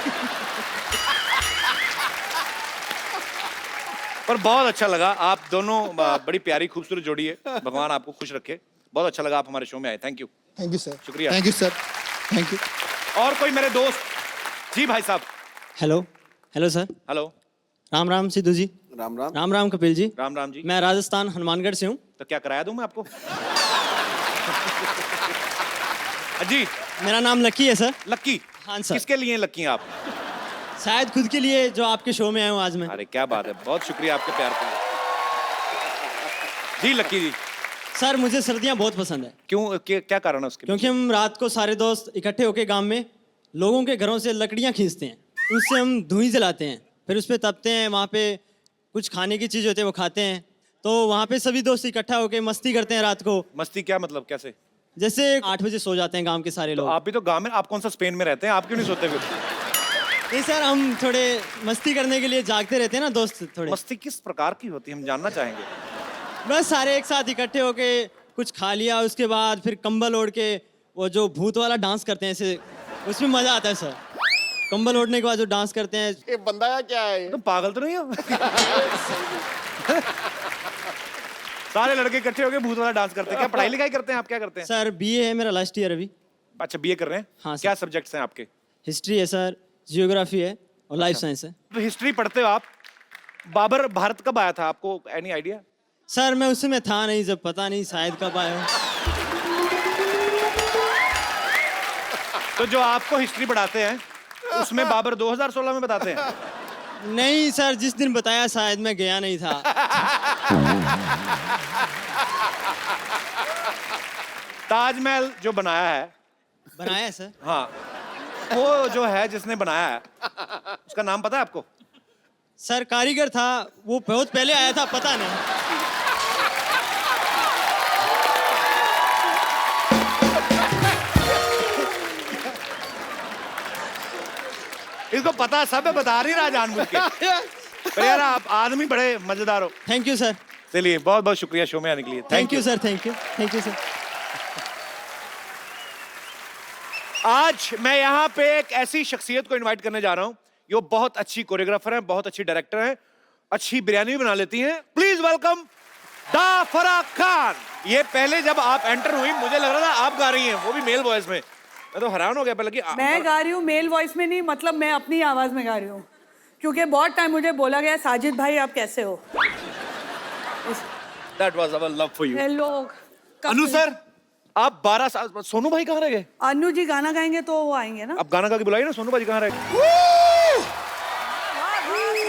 पर बहुत अच्छा लगा, आप दोनों बड़ी प्यारी खूबसूरत जोड़ी है, भगवान आपको खुश रखे। बहुत अच्छा लगा आप हमारे शो में आए, thank you. Thank you sir. शुक्रिया। Thank you sir, thank you. और कोई मेरे दोस्त? जी भाई साहब। Hello hello sir. Hello, Ram Ram Sidhu ji. Ram Ram. Ram Ram Kapil ji. Ram Ram ji. मैं राजस्थान हनुमानगढ़ से हूँ। तो क्या कराया दूं मैं आपको? जी, मेरा नाम लक्की है सर। लक्की? हाँ सर। किसके लिए लक्की हैं आप? शायद खुद के लिए, जो आपके शो में आया हूँ आज मैं। अरे क्या बात है, बहुत शुक्रिया आपके प्यार के लिए। जी लक्की जी, सर मुझे सर्दियाँ बहुत पसंद है, क्यों, क्या कारण है उसके? क्योंकि हम रात को सारे दोस्त इकट्ठे होकर गांव में लोगों के घरों से लकड़ियाँ खींचते हैं, उनसे हम धुआं जलाते हैं, फिर उस पर तपते हैं, वहाँ पे कुछ खाने की चीज़ होती है वो खाते हैं, तो वहाँ पे सभी दोस्त इकट्ठा होकर मस्ती करते हैं रात को। मस्ती क्या मतलब, कैसे? जैसे 8 बजे सो जाते हैं गांव के सारे तो लोग। आप भी तो गांव में, आप कौन सा स्पेन में रहते हैं, आप क्यों नहीं सोते फिर? नहीं सर, हम थोड़े मस्ती करने के लिए जागते रहते हैं ना दोस्त थोड़े। मस्ती किस प्रकार की होती है हम जानना चाहेंगे। बस सारे एक साथ इकट्ठे होके कुछ खा लिया, उसके बाद फिर कंबल ओढ़ के वो जो भूत वाला डांस करते हैं ऐसे, उसमें मजा आता है सर। कंबल ओढ़ने के बाद जो डांस करते हैं। ये बंदा क्या है? तुम पागल तो नहीं हो? सारे लड़के इकट्ठे होके भूत वाला डांस करते हैं। क्या पढ़ाई लिखाई करते हैं आप? क्या करते हैं? सर बीए है मेरा, लास्ट ईयर अभी। अच्छा बीए कर रहे हैं। हाँ, सर। क्या सब्जेक्ट्स हैं आपके? हिस्ट्री है सर, जियोग्राफी है और लाइफ साइंस है। तो हिस्ट्री पढ़ते हो आप। बाबर भारत कब आया था, आपको एनी आइडिया? सर मैं उस समय था नहीं, जब पता नहीं शायद कब आया हूँ। तो जो आपको हिस्ट्री पढ़ाते हैं उसमें बाबर 2016 में बताते हैं? नहीं सर, जिस दिन बताया शायद मैं गया नहीं था। ताजमहल जो बनाया है, बनाया सर? हाँ, वो जो है जिसने बनाया है उसका नाम पता है आपको? सर कारीगर था, वो बहुत पहले आया था, पता नहीं। इसको पता सब है, बता नहीं रहा जानबूझ के। पर यार आप आदमी बड़े मजेदार हो। Thank you sir. चलिए बहुत बहुत शुक्रिया शो में आने के लिए। Thank you sir, thank you, thank you sir. आज मैं यहाँ पे एक ऐसी शख्सियत को इनवाइट करने जा रहा हूँ जो बहुत अच्छी कोरियोग्राफर हैं, बहुत अच्छी डायरेक्टर हैं, अच्छी बिरयानी भी बना लेती हैं। प्लीज वेलकम दा फराह खान। ये पहले जब आप एंटर हुई मुझे लग रहा था आप गा रही हैं, वो भी मेल वॉइस में। मैं तो हैरान हो गया पहले कि मैं गा रही हूँ मेल वॉइस में नहीं, मतलब मैं अपनी आवाज में गा रही हूँ, क्योंकि बहुत टाइम मुझे बोला गया साजिद भाई आप कैसे हो। That was our love for you. Hello Anu sir, आप 12 साल। सोनू भाई कहाँ रह गए? अनु जी गाना गाएंगे तो वो आएंगे ना। आप गाना गा के बुलाइए ना। सोनू भाई कहाँ रह गए?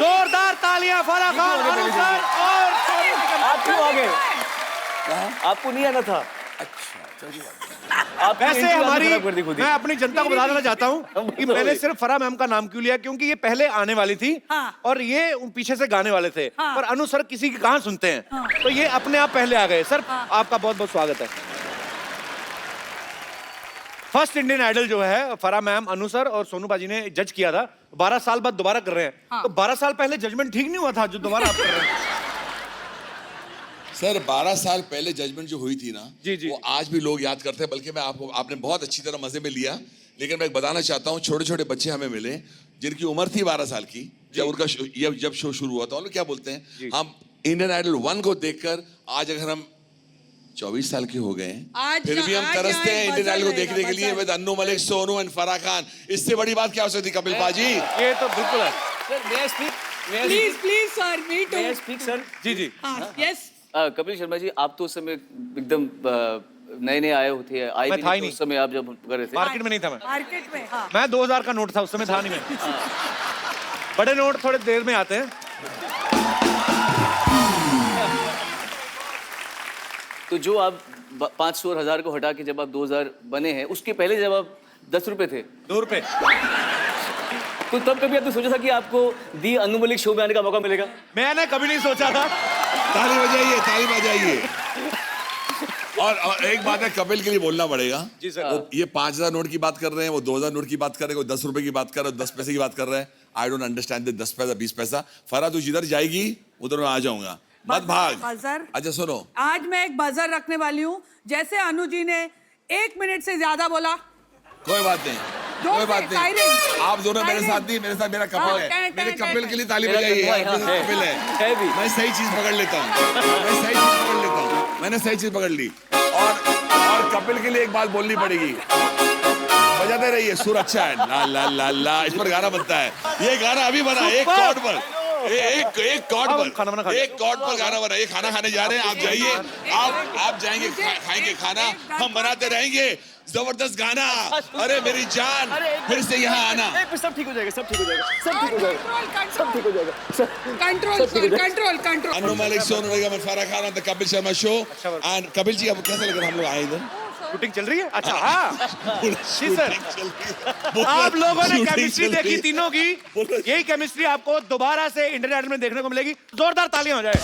जोरदार तालियां फराह खान, अनु सर और आप क्यों आ गए? आपको नहीं आना था? वैसे हमारी, मैं अपनी जनता को बता देना चाहता हूँ कि मैंने सिर्फ फराह मैम का नाम क्यों लिया, क्योंकि ये पहले आने वाली थी। हाँ। और ये पीछे से गाने वाले थे। हाँ। पर अनु सर किसी की कहाँ सुनते हैं। हाँ। तो ये अपने आप पहले आ गए। सर आपका बहुत बहुत स्वागत है। फर्स्ट इंडियन आइडल जो है फराह मैम, अनु सर और सोनू बाजी ने जज किया था। 12 साल बाद दोबारा कर रहे हैं। हाँ। तो 12 साल पहले जजमेंट ठीक नहीं हुआ था जो दोबारा आप कर रहे हैं? सर 12 साल पहले जजमेंट जो हुई थी ना, जी, जी, वो आज भी लोग याद करते हैं। बल्कि मैं आपने बहुत अच्छी तरह मजे में लिया। लेकिन मैं बताना चाहता हूँ, छोटे छोटे बच्चे हमें मिले जिनकी उम्र थी 12 साल की जब उनका जब शो शुरू हुआ था। उन्होंने क्या बोलते हैं, हम इंडियन आइडल 1 को देखकर आज अगर हम 24 साल के हो गए हैं फिर भी हम तरसते हैं इंडियन आइडल को देखने के लिए। With Annu Malik, Sonu and Farah Khan. इससे बड़ी बात क्या हो सकती कपिल पाजी? ये तो बिल्कुल है। Sir may I speak? May I please speak? Please sir, me too. May I speak, sir? जी जी। यस। कपिल शर्मा जी, आप तो उस समय एकदम नए नए आए होते हैं, आए मैं भी था ही नहीं थे उस समय आप जब कर रहे थे। मार्केट में नहीं था मैं। मार्केट में हाँ। मैं 2000 का नोट था उस समय, था नहीं मैं। बड़े नोट थोड़े देर में आते हैं। तो जो आप 500 और 1000 को हटा के जब आप 2000 बने हैं, उसके पहले जब आप 10 रुपए थे, 2 रुपए, तो तब कभी आपने सोचा था कि आपको दी अन्नू मलिक शो में आने का मौका मिलेगा? मैंने कभी नहीं सोचा था। ताली बजाइए, ताली बजाइए। और एक बात है, कपिल के लिए बोलना पड़ेगा। जी सर। वो ये 5000 नोट की बात कर रहे हैं, वो 2000 नोट की बात कर रहे हैं, वो 10 रुपए की बात कर रहे हैं, 10 पैसे की बात कर रहे हैं। आई डोंट अंडरस्टैंड द 10 पैसा 20 पैसा। फराह तू जिधर जाएगी उधर मैं आ जाऊंगा, मत भाग। बजर। अच्छा सुनो, आज मैं एक बजर रखने वाली हूँ। जैसे अनु जी ने 1 मिनट से ज्यादा बोला, कोई बात नहीं, कोई बात नहीं। आप दोनों मेरे साथ नहीं, मेरे साथ मेरा कपिल है। मेरे कपिल के लिए ताली बजाइए। कपिल है, मैं सही चीज पकड़ लेता हूँ, मैं सही चीज पकड़ लेता हूँ। मैंने सही चीज पकड़ ली। और कपिल के लिए एक बात बोलनी पड़ेगी। बजाते रहिए, सुर अच्छा है। ला ला ला ला, इस पर गाना बनता है। ये गाना अभी बना, एक कॉर्ड पर, एक कॉर्ड पर, एक कॉर्ड पर गाना बना। ये खाना खाने जा रहे हैं, आप जाइए। आप जाएंगे, खाएंगे खाना, हम बनाते रहेंगे। जबरदस्त गाना। अरे मेरी जान, फिर से यहाँ आना। सब ठीक हो जाएगा, सब ठीक हो जाएगा, सब ठीक हो जाएगा, सब ठीक हो जाएगा। Control control. Annu Malik, Sonu Nigam, Farah Khan on the Kapil Sharma show. And Kapil ji, अब कैसा लग रहा है हम लोग आए इधर? शूटिंग चल रही है? अच्छा हाँ जी सर। आप लोगों ने केमिस्ट्री देखी तीनों की, यही केमिस्ट्री आपको दोबारा से इंडियन आइडल में देखने को मिलेगी। जोरदार तालियां हो जाए।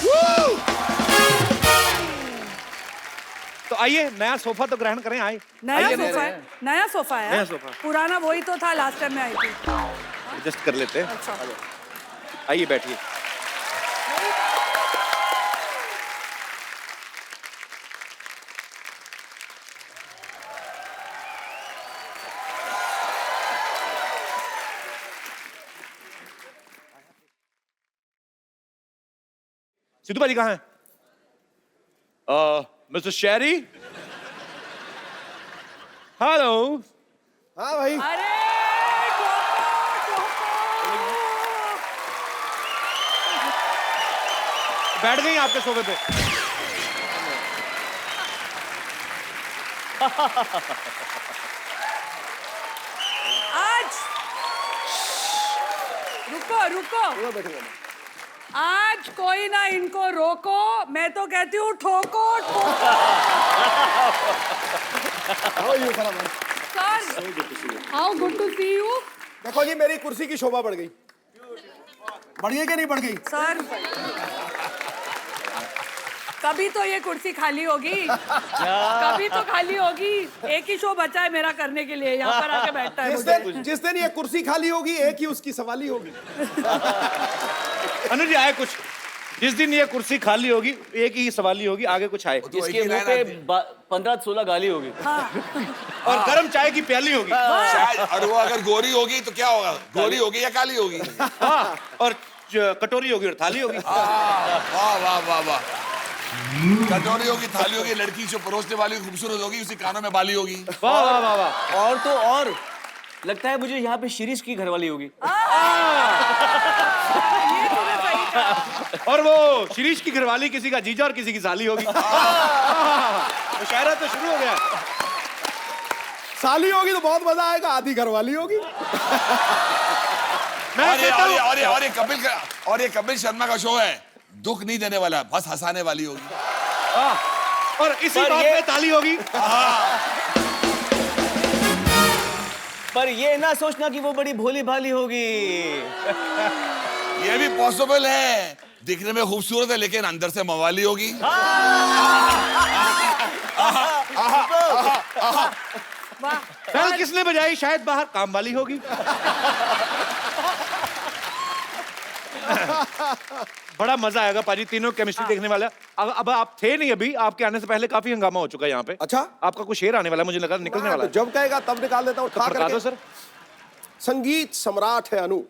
तो आइए, नया सोफा तो ग्रहण करें। आइए, नया सोफा है, नया सोफा है। नया सोफा। पुराना वही तो था लास्ट टाइम में आई थी। एडजस्ट कर लेते हैं। अच्छा आइए बैठिए। सिद्धू भाजी कहाँ हैं? मिस्टर शेरी, हेलो। हाँ भाई, अरे बैठ गई आपके सोफे पे? आज रुको आज कोई ना इनको रोको, मैं तो कहती हूँ ठोको ठोको। Sir how good to see you. देखो जी मेरी कुर्सी की शोभा बढ़ गई कि नहीं बढ़ गई? सर कभी तो ये कुर्सी खाली होगी, कभी तो खाली होगी। एक ही शो बचा है मेरा करने के लिए, यहाँ पर आके बैठता है मुझे। जिस दिन ये कुर्सी खाली होगी एक ही उसकी सवाली होगी। अनुज जी आए कुछ, जिस दिन ये कुर्सी खाली होगी एक ही सवाली होगी, आगे कुछ आए। इसके मुंह पे 15-16 गाली होगी। और गर्म चाय की प्याली होगी। शायद, और वो अगर गोरी होगी तो क्या होगा? गोरी होगी या काली होगी? हाँ, और कटोरी होगी और थाली होगी। वाह वाह वाह वाह। कटोरी होगी, थाली होगी, लड़की जो परोसने वाली खूबसूरत होगी, उसी कानों में बाली होगी। वाह वाह वाह वाह। और तो और लगता है मुझे यहाँ पे शिरीष की घरवाली होगी। और वो शिरीष की घरवाली किसी का जीजा और किसी की साली होगी। मुशायरा तो शुरू हो गया। साली होगी तो बहुत मजा आएगा, आधी घरवाली होगी। और ये कपिल शर्मा का शो है, दुख नहीं देने वाला, बस हंसाने वाली होगी। और इसी बात पे ताली होगी। पर ये ना सोचना कि वो बड़ी भोली भाली होगी। ये भी पॉसिबल है, दिखने में खूबसूरत है लेकिन अंदर से मवाली होगी। बेल किसने बजाई? शायद बाहर काम वाली होगी। बड़ा मजा आएगा पाजी, तीनों केमिस्ट्री देखने वाला। अब आप थे नहीं अभी, आपके आने से पहले काफी हंगामा हो चुका है यहाँ पे। अच्छा, आपका कुछ शेर आने वाला है, मुझे लगा निकलने वाला है। जब कहेगा तब निकाल देता हूँ। बता दो सर। संगीत सम्राट है अनु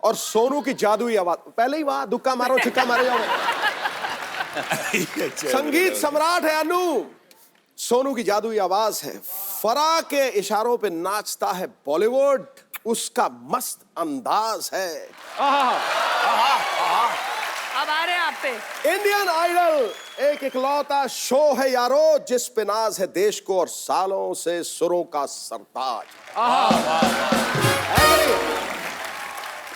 और सोनू की जादुई आवाज। पहले ही वहां दुक्का मारो छिक्का मारो जाओ। संगीत सम्राट है अनु, सोनू की जादुई आवाज है, फरा के इशारों पे नाचता है बॉलीवुड, उसका मस्त अंदाज है। अब आ रहे हैं आप पे। इंडियन आइडल एक इकलौता शो है यारो, जिस पे नाज है देश को और सालों से सुरों का सरताज।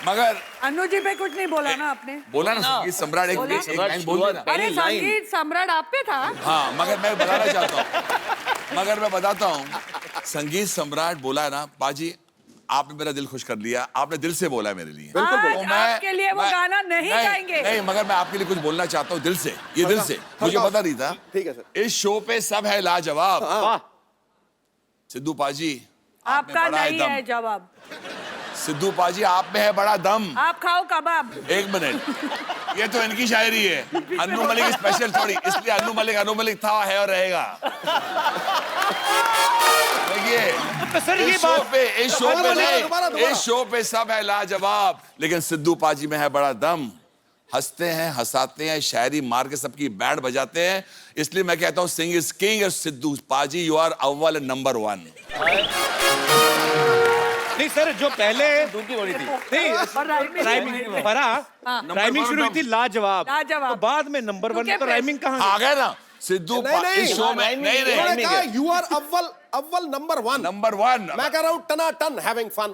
मगर अनु जी पे कुछ नहीं बोला ना आपने? बोला ना संगीत सम्राट, एक लाइन बोल देना। अरे संगीत सम्राट आप पे था। हाँ, मगर मैं बताना चाहता हूँ, मगर मैं बताता हूँ, संगीत सम्राट बोला ना बाजी, आपने मेरा दिल खुश कर दिया, आपने दिल से बोला मेरे लिए। आज आपके लिए वो गाना नहीं गाएंगे। नहीं, मगर मैं आपके लिए कुछ बोलना चाहता हूँ दिल से, ये दिल से। मुझे पता नहीं था। ठीक है सर। इस शो पे सब है लाजवाब। सिद्धू पाजी आपका नहीं है जवाब। सिद्धू पाजी आप में है बड़ा दम। आप खाओ कबाब। एक मिनट, ये तो इनकी शायरी है, अन्नू मलिक स्पेशल थोड़ी, इसलिए अन्नू मलिक था, है और रहेगा। देखिए इस शो पे सब है लाजवाब, लेकिन सिद्धू पाजी में है बड़ा दम। हंसते हैं, हंसाते हैं, शायरी मार के सबकी बैंड बजाते हैं, इसलिए मैं कहता हूँ सिंग is king. Sidhu paaji you are अव्वल नंबर 1। नहीं सर, जो पहले दूसरी हो रही थी, नहीं राइमिंग शुरू हुई थी लाजवाब, तो बाद में नंबर 1 तो राइमिंग कहाँ आ गया ना सिद्धू इस शो में? नहीं, यू आर अव्वल नंबर 1। मैं कह रहा हूँ टना ton having fun.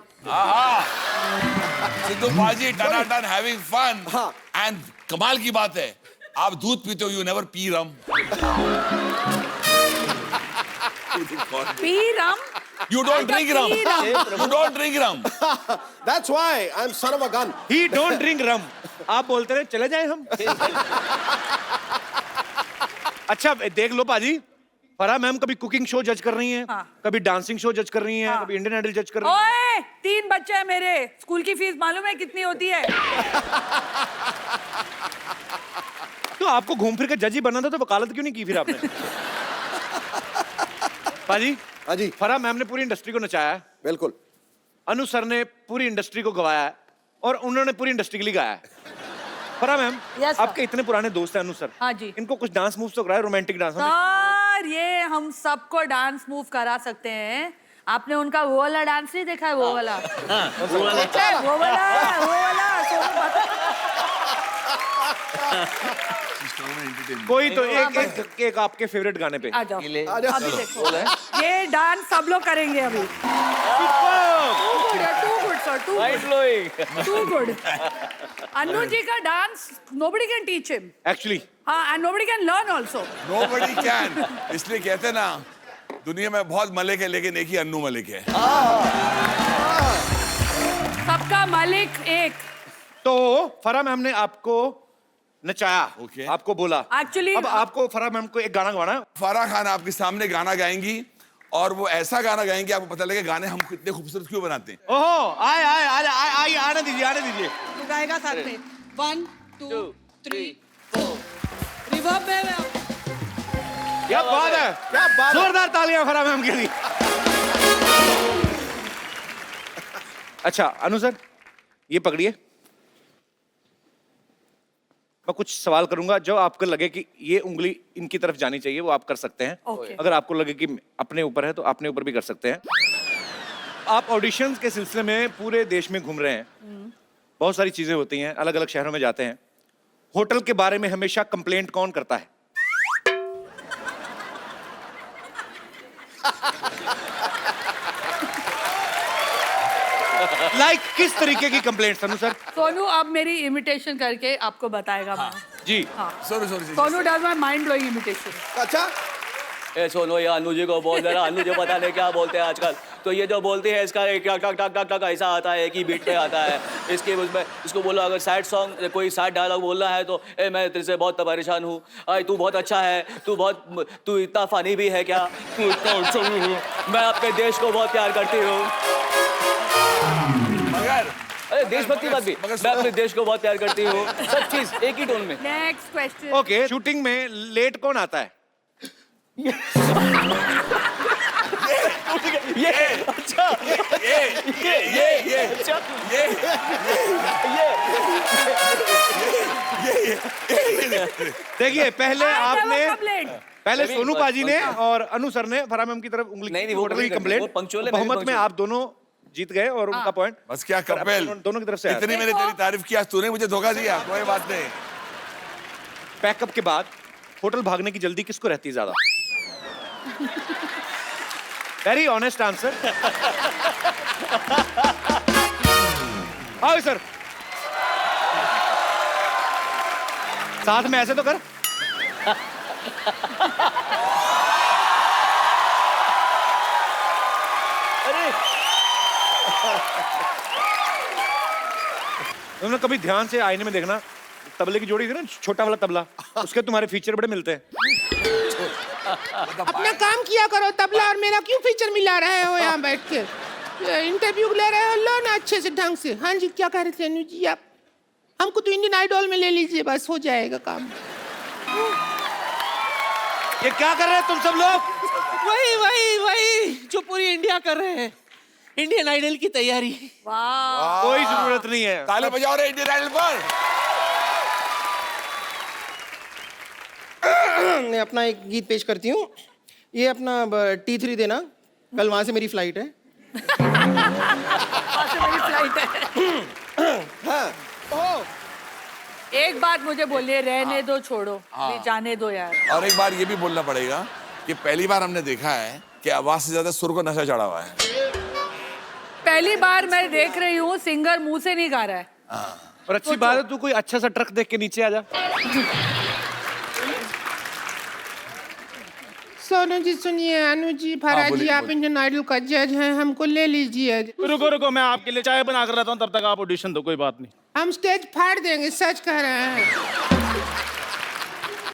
Sidhu paaji टना टन हैविंग फन। एंड कमाल की बात है, आप दूध पीते हो, you never P rum. P rum? You don't drink rum. You don't drink rum. That's why I'm son of a gun. He don't drink rum. आप बोलते रहे चले जाए हम। अच्छा देख लो पाजी, फराह मैम कभी कुकिंग शो जज कर रही हैं, हाँ। कभी डांसिंग शो जज कर रही हैं, हाँ। कभी इंडियन आइडल जज कर रही हैं। ओए 3 बच्चे हैं मेरे, स्कूल की फीस मालूम है कितनी होती है? तो आपको घूम फिर के जज ही बनना था तो वकालत क्यों नहीं की फिर आपने? पाजी, हाँ जी, फराह मैम ने पूरी इंडस्ट्री को नचाया है, बिल्कुल। अनु सर ने पूरी इंडस्ट्री को गवाया है और उन्होंने पूरी इंडस्ट्री के लिए गाया है। Farah ma'am, Yes, sir. आपके इतने पुराने दोस्त हैं अनु सर, हाँ जी। इनको कुछ डांस मूव्स तो कराए, रोमांटिक डांस। सर ये हम सबको डांस मूव करा सकते हैं। आपने उनका वो वाला डांस नहीं देखा है? वो वाला वो वाला कोई तो एक आपके फेवरेट गाने पे आ जाओ अभी देखो, ये डांस सब लोग करेंगे अभी। To good. अनु जी का dance nobody can teach him. Actually. हाँ, and nobody can learn also. Nobody can. इसलिए कहते हैं ना, दुनिया में बहुत मलिक है लेकिन एक ही अन्नू मलिक है। सबका मालिक एक। तो फराह मैम ने आपको नचाया, Okay. आपको बोला। Actually, अब आपको फराह मैम को एक गाना गाना है। फराह खान आपके सामने गाना गाएंगी और वो ऐसा गाना गाएंगी आपको पता लगेगा गाने हम कितने खूबसूरत क्यों बनाते हैं। ओहो, आए आने दीजिए। तू गाएगा साथ में। 1 2 3 4 रिवर्ब में क्या बात है, क्या बात, जोरदार तालियां फराह मैम के लिए। अच्छा अनु सर, ये पकड़िए, मैं कुछ सवाल करूंगा जो आपको लगे कि ये उंगली इनकी तरफ जानी चाहिए वो आप कर सकते हैं। Okay. अगर आपको लगे कि अपने ऊपर है तो अपने ऊपर भी कर सकते हैं। आप ऑडिशंस के सिलसिले में पूरे देश में घूम रहे हैं, बहुत सारी चीजें होती हैं, अलग अलग शहरों में जाते हैं। होटल के बारे में हमेशा कंप्लेंट कौन करता है? लाइक किस तरीके की कंप्लेंट अनु सर? सोनू अब मेरी इमिटेशन करके आपको बताएगा। हाँ। जी हाँ। Sorry Sonu does my mind blowing imitation. अच्छा, ए सोनो ये अनु जी को बोल दे रहा, अनु जी पता नहीं क्या बोलते हैं आजकल। तो ये जो बोलती है इसका एक टक टक टक टक ऐसा आता है, एक ही बीट पे आता है। इसके उसमें इसको बोलो अगर सैड सॉन्ग कोई सैड डायलॉग बोलना है तो ए मैं तेरे से बहुत परेशान हूँ, तू बहुत अच्छा है, तू इतना फनी भी है क्या, तू इतना अच्छा भी है, मैं अपने देश को बहुत प्यार करती हूँ। अरे देशभक्ति बात भी, मैं अपने देश को बहुत प्यार करती हूँ, सब चीज एक ही टोन में। Next question. ओके, शूटिंग में लेट कौन आता है? ये अच्छा देखिए पहले सोनू पाजी ने अच्छा। और अनु सर ने फराह मैम की तरफ उंगली नहीं, वो होटल की वो कंप्लेंट, पंक्चुअल है, बहुमत में आप दोनों जीत गए और उनका पॉइंट बस क्या कपिल, दोनों की तरफ से आया। इतनी मैंने तेरी तारीफ की, आज तूने मुझे धोखा दिया। कोई बात नहीं। पैकअप के बाद होटल भागने की जल्दी किसको रहती है ज्यादा? Very honest answer. आओ सर, साथ में ऐसे तो कर। अरे तुमने कभी ध्यान से आईने में देखना, तबले की जोड़ी थी ना, छोटा वाला तबला, उसके तुम्हारे फीचर बड़े मिलते हैं। अपना काम किया करो, तबला और मेरा क्यों फीचर मिला रहे हो यहाँ बैठ के? इंटरव्यू ले रहे हो, लो ना अच्छे से ढंग से। हाँ जी, क्या कह रहे थे अनु जी आप? हमको तो इंडियन आइडल में ले लीजिए, बस हो जाएगा काम। ये क्या कर रहे हैं तुम सब लोग? वही जो पूरी इंडिया कर रहे हैं, इंडियन आइडल की तैयारी। वाह, कोई जरूरत नहीं है। ताली बजाओ रे इंडियन आइडल पर। मैं अपना एक गीत पेश करती हूँ। ये अपना T3 देना, कल वहां से मेरी फ्लाइट है। एक बात मुझे बोलिए, रहने दो, छोड़ो, भी जाने दो यार। और एक बार ये भी बोलना पड़ेगा कि पहली बार हमने देखा है कि आवाज से ज्यादा सुर को नशा चढ़ा हुआ है। पहली बार मैं देख रही हूँ सिंगर मुंह से नहीं गा रहा है। और अच्छी बात है, तू कोई अच्छा सा ट्रक देख के नीचे आ जा। सोनू जी सुनिए, अनु जी, फराह जी, आप इंडियन आइडल का जज हैं, हमको ले लीजिए। रुको, मैं आपके लिए चाय बना कर रहता हूँ, तब तक आप ऑडिशन दो, कोई बात नहीं। हम स्टेज फाड़ देंगे, सच कह रहे हैं।